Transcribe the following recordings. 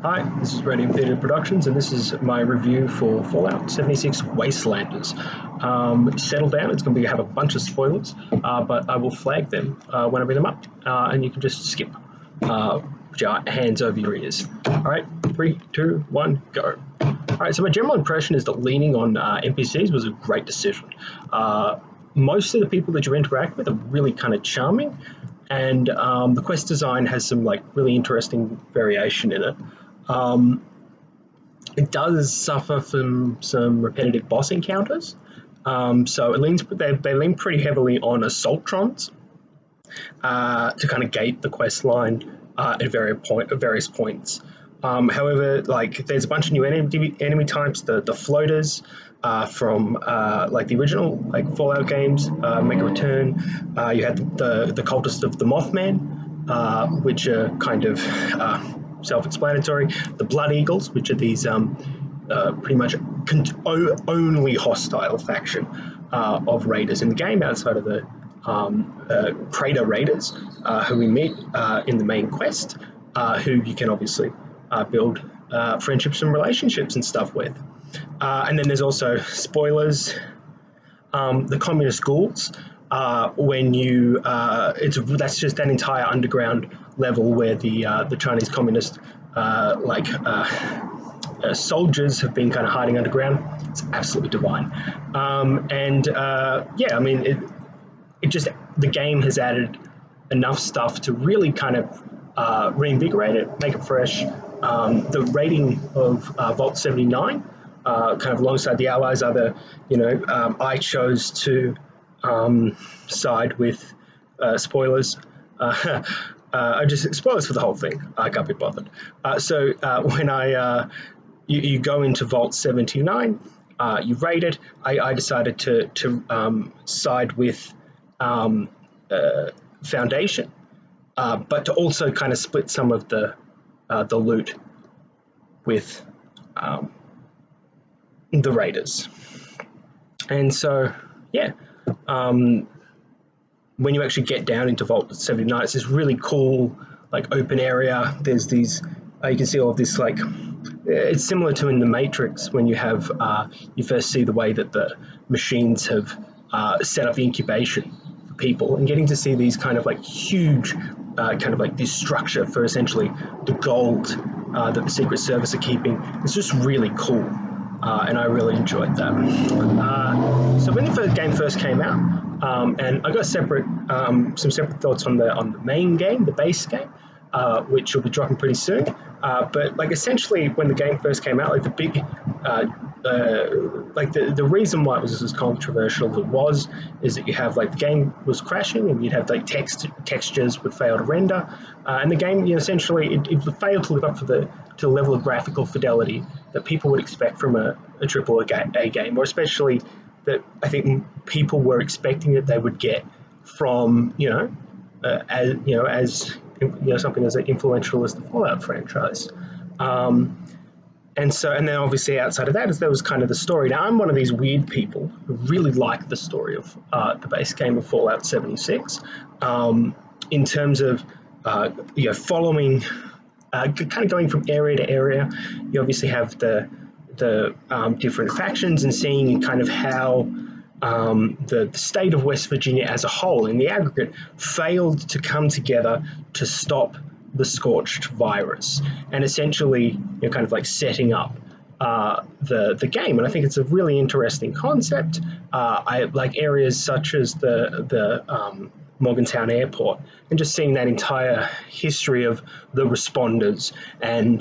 Hi, this is Ready Theatre Productions, and this is my review for Fallout 76 Wastelanders. Settle down, it's going to have a bunch of spoilers, but I will flag them when I bring them up, and you can just skip. Hands over your ears. Alright, 3, 2, 1, go. Alright, so my general impression is that leaning on NPCs was a great decision. Most of the people that you interact with are really kind of charming, and the quest design has some really interesting variation in it. It does suffer from some repetitive boss encounters, so they lean pretty heavily on assaultrons to kind of gate the quest line at various points. However, there's a bunch of new enemy types. The floaters from the original Fallout games make a return. You had the cultists of the Mothman, which are kind of self-explanatory. The Blood Eagles, which are these pretty much only hostile faction of raiders in the game outside of the Crater Raiders, who we meet in the main quest, who you can obviously build friendships and relationships and stuff with. And then there's also spoilers, the communist ghouls. When you that's just an entire underground level where the Chinese communist soldiers have been kind of hiding underground. It's absolutely divine. Yeah, I mean, the game has added enough stuff to really kind of reinvigorate it, make it fresh. The rating of Vault 79, kind of alongside the Allies, I chose to side with spoilers. Spoilers for the whole thing. I can't be bothered. When you go into Vault 79, you raid it. I decided to side with Foundation, but to also kind of split some of the loot with the raiders. And so, yeah, when you actually get down into Vault 79, it's this really cool open area. There's these you can see all of this it's similar to in the Matrix when you have you first see the way that the machines have set up the incubation for people, and getting to see these kind of huge this structure for essentially the gold that the Secret Service are keeping. It's just really cool, and I really enjoyed that. So when the game first came out, and I got some separate thoughts on the main game, the base game, which will be dropping pretty soon. But essentially, when the game first came out, the big the reason why it was as controversial as it was is that you have the game was crashing, and you'd have textures would fail to render, and the game essentially it failed to live up to the level of graphical fidelity that people would expect from a AAA game, or especially that I think people were expecting that they would get from as something as influential as the Fallout franchise. And then obviously outside of that, there was kind of the story. Now, I'm one of these weird people who really like the story of the base game of Fallout 76, in terms of following, kind of going from area to area. You obviously have the different factions, and seeing kind of how the state of West Virginia as a whole, in the aggregate, failed to come together to stop the scorched virus, and essentially kind of setting up the game. And I think it's a really interesting concept. I like areas such as the Morgantown Airport, and just seeing that entire history of the responders and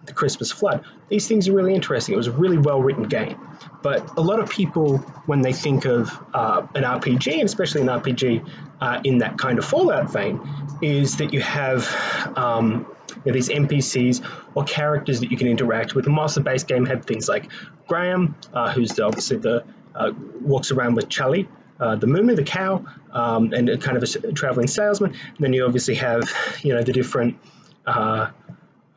the Christmas flood. These things are really interesting. It was a really well-written game. But a lot of people, when they think of an RPG, and especially an RPG in that kind of Fallout vein, is that you have these NPCs or characters that you can interact with. The Master Base game had things like Graham, who's obviously walks around with Charlie, the Moo, the cow, and a kind of a traveling salesman. And then you obviously have the different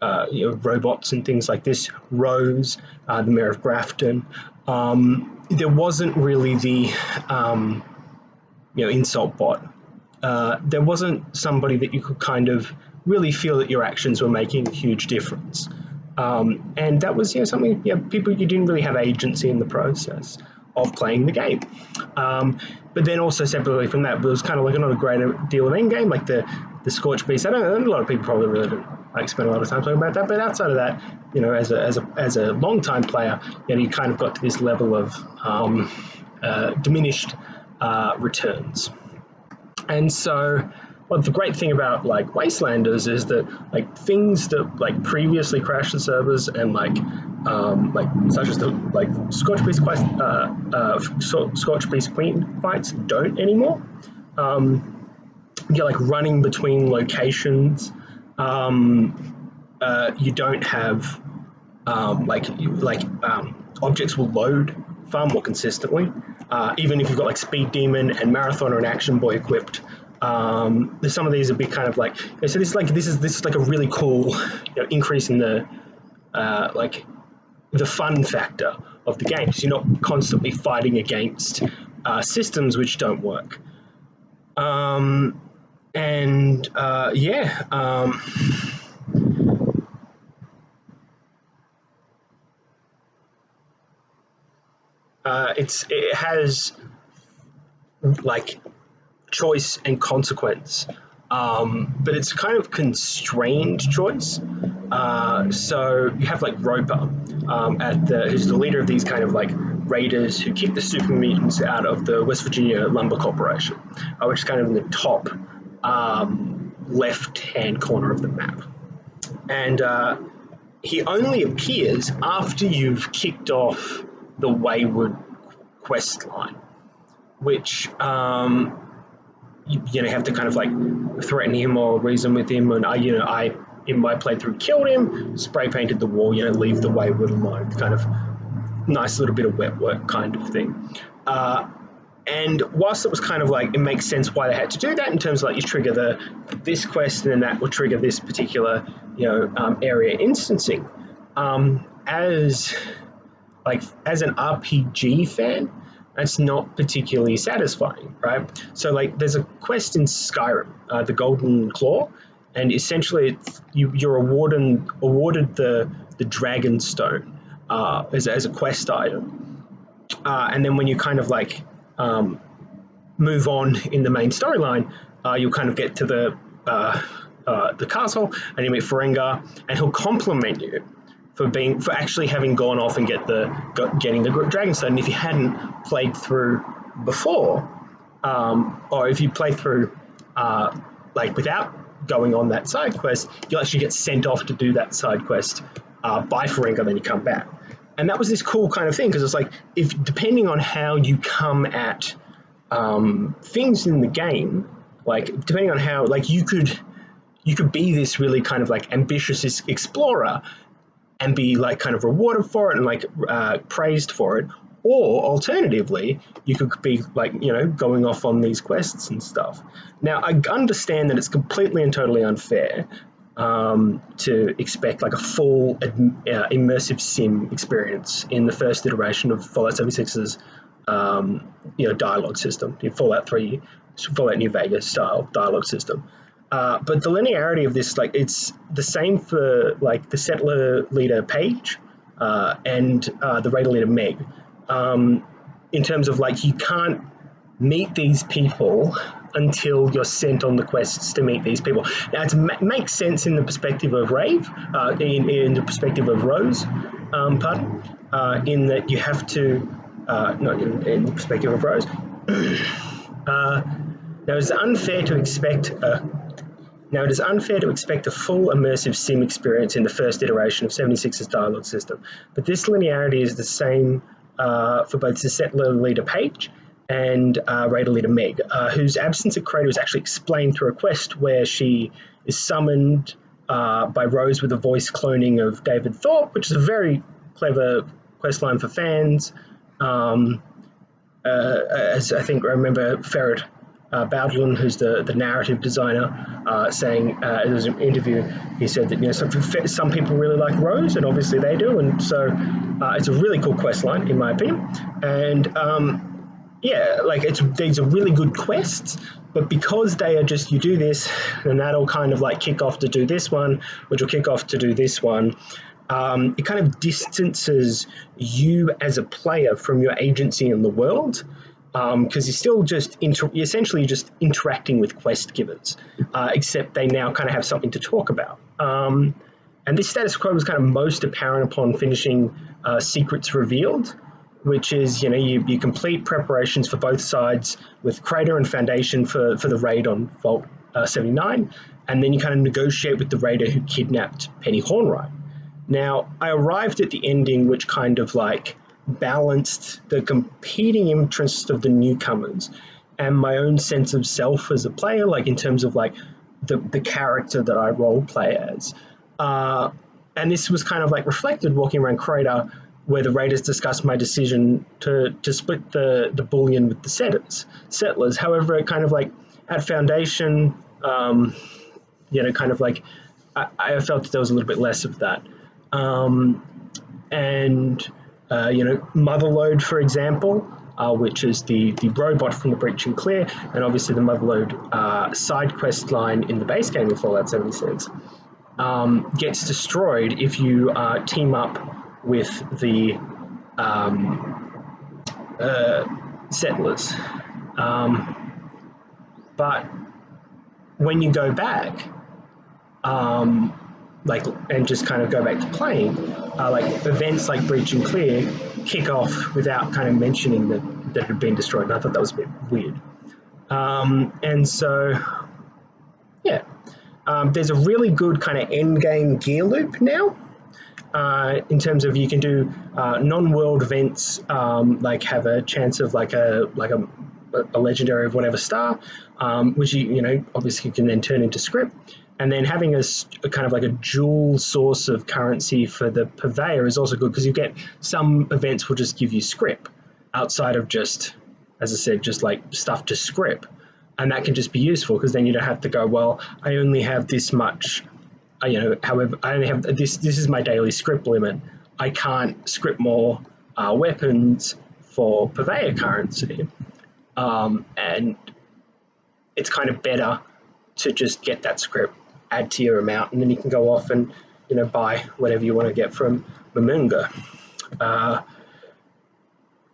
robots and things like this. Rose, the Mayor of Grafton. There wasn't really the insult bot. There wasn't somebody that you could kind of really feel that your actions were making a huge difference. And that was something people, you didn't really have agency in the process of playing the game. But then also separately from that, there was kind of like not a great deal of end game, like the Scorch Beast. I don't. A lot of people probably really don't like spend a lot of time talking about that. But outside of that, as a long time player, you kind of got to this level of diminished returns. And so, well, the great thing about like Wastelanders is that like things that like previously crashed the servers and like such as the like Scorch Beast Queen fights don't anymore. You're like running between locations. You don't have objects will load far more consistently. Even if you've got like Speed Demon and Marathoner and Action Boy equipped, some of these are big kind of like, so this is like a really cool increase in the the fun factor of the game, because you're not constantly fighting against systems which don't work. It has like choice and consequence, but it's kind of constrained choice. So you have like Roper, who's the leader of these kind of like raiders who kick the super mutants out of the West Virginia Lumber Corporation, which is kind of in the top left-hand corner of the map. And he only appears after you've kicked off the Wayward quest line, which you have to kind of like threaten him or reason with him. And I in my playthrough killed him, spray painted the wall, leave the Wayward alone, kind of nice little bit of wet work kind of thing. And whilst it was kind of like, it makes sense why they had to do that in terms of like you trigger this quest and then that will trigger this particular area instancing. As an RPG fan, that's not particularly satisfying, right? So like there's a quest in Skyrim, the Golden Claw, and essentially you're awarded the Dragon Stone as a quest item, and then when you kind of like move on in the main storyline, you'll kind of get to the castle and you meet Ferengar, and he'll compliment you for actually having gone off and getting the Dragonstone. And if you hadn't played through before, or if you play through without going on that side quest, you'll actually get sent off to do that side quest by Ferengar, then you come back. And that was this cool kind of thing, because it's like, if depending on how you come at things in the game, like depending on how, like you could be this really kind of like ambitious explorer and be like kind of rewarded for it and like praised for it, or alternatively you could be like going off on these quests and stuff. Now I understand that it's completely and totally unfair to expect like a full immersive sim experience in the first iteration of Fallout 76's dialogue system, Fallout 3, Fallout New Vegas style dialogue system. But the linearity of this, like, it's the same for like the settler leader Paige and the raider leader Meg. In terms of like, you can't meet these people until you're sent on the quests to meet these people. Now, it makes sense in the perspective of Rave, in the perspective of Rose, in that you have to, not in the perspective of Rose. Now, it's unfair to expect a full immersive sim experience in the first iteration of 76's dialogue system, but this linearity is the same for both the settler leader Paige and raider leader Meg, whose absence at Crater is actually explained through a quest where she is summoned by Rose with a voice cloning of David Thorpe, which is a very clever quest line for fans. As I think I remember Ferret Bowdlin, who's the narrative designer, saying in an interview, he said that some people really like Rose, and obviously they do, and so it's a really cool quest line in my opinion. And yeah, like these are really good quests, but because they are just you do this, and that'll kind of like kick off to do this one, which will kick off to do this one. It kind of distances you as a player from your agency in the world, because you're still just you're essentially just interacting with quest givers, except they now kind of have something to talk about. And this status quo was kind of most apparent upon finishing Secrets Revealed, which is, you complete preparations for both sides with Crater and Foundation for the raid on Vault 79, and then you kind of negotiate with the raider who kidnapped Penny Hornwright. Now, I arrived at the ending which kind of like balanced the competing interests of the newcomers and my own sense of self as a player, like in terms of like the character that I role play as. And this was kind of like reflected walking around Crater, where the raiders discussed my decision to split the bullion with the settlers. However, it kind of like at Foundation, kind of like I felt that there was a little bit less of that. Motherlode, for example, which is the robot from the Breach and Clear, and obviously the Motherlode side quest line in the base game of Fallout 76, gets destroyed if you team up with the settlers. But when you go back, and just kind of go back to playing, events like Breach and Clear kick off without kind of mentioning that it had been destroyed. And I thought that was a bit weird. There's a really good kind of end game gear loop now. In terms of you can do non-world events, like have a chance of like a legendary of whatever star, which you obviously can then turn into script. And then having a kind of like a dual source of currency for the purveyor is also good, because you get some events will just give you script outside of just, as I said, just like stuff to script. And that can just be useful, because then you don't have to go, well, I only have this much, however, I only have this is my daily script limit. I can't script more weapons for purveyor currency. And it's kind of better to just get that script, add to your amount, and then you can go off and buy whatever you want to get from Mamunga.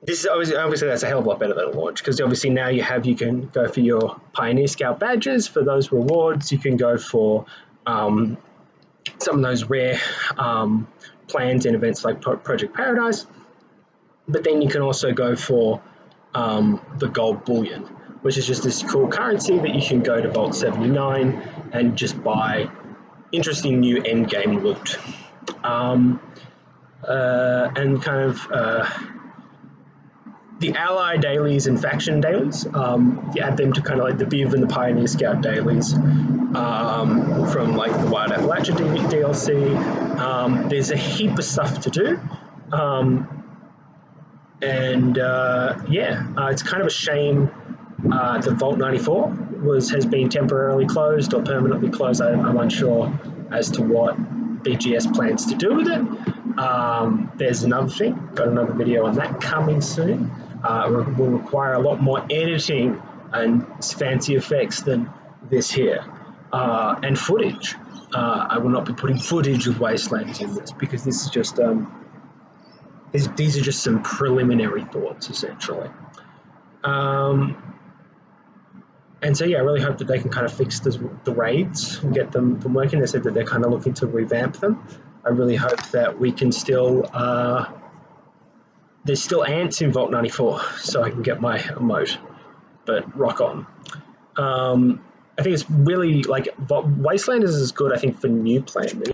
This is obviously that's a hell of a lot better than a launch, because obviously now you can go for your Pioneer Scout badges for those rewards. You can go for some of those rare plans and events like Project Paradise, but then you can also go for the gold bullion, which is just this cool currency that you can go to Vault 79 and just buy interesting new end game loot. And kind of the ally dailies and faction dailies, you add them to kind of like the Viv and the Pioneer Scout dailies from like the Wild Appalachia DLC. There's a heap of stuff to do. It's kind of a shame that Vault 94 has been temporarily closed or permanently closed. I'm unsure as to what BGS plans to do with it. There's another thing, got another video on that coming soon. It will require a lot more editing and fancy effects than this here. And footage. I will not be putting footage of Wastelanders in this, because this is just these are just some preliminary thoughts, essentially. And so, I really hope that they can kind of fix the raids and get them working. They said that they're kind of looking to revamp them. I really hope that we can still... there's still ants in Vault 94, so I can get my emote. But rock on. I think it's really, like, Wastelanders is good, I think, for new players.